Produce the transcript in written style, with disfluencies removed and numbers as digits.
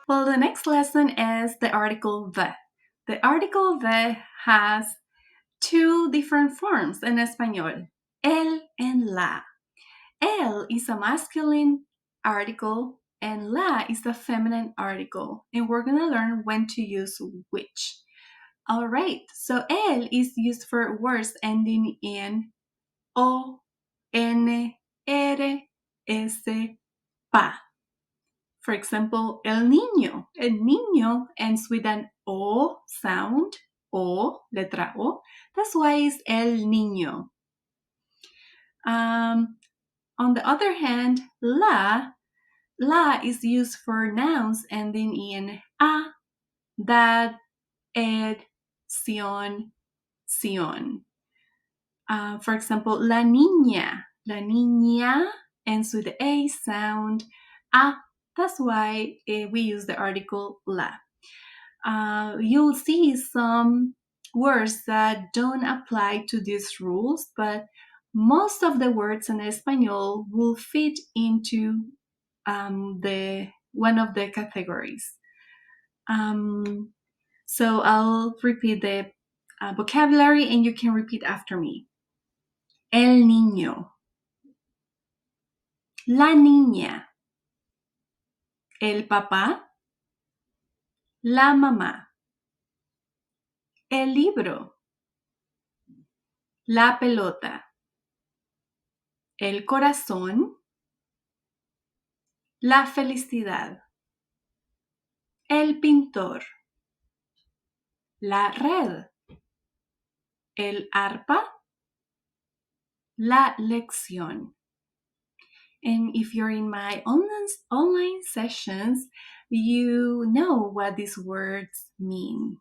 Well, the next lesson is the article the. The article the has two different forms in Espanol, el and la. El is a masculine article and la is a feminine article, and we're going to learn when to use which. All right, so el is used for words ending in o, n, r, s, pa. For example, el niño. El niño ends with an o sound, o, letra o. That's why it's el niño. On the other hand, la is used for nouns ending in a, dad, ed, sion, sion. For example, la niña. La niña ends with the a sound, a. That's why we use the article la. You'll see some words that don't apply to these rules, but most of the words in Espanol will fit into the one of the categories. So I'll repeat the vocabulary and you can repeat after me. El niño, la niña, el papá, la mamá, el libro, la pelota, el corazón, la felicidad, el pintor, la red, el arpa, la lección. And if you're in my online sessions, you know what these words mean.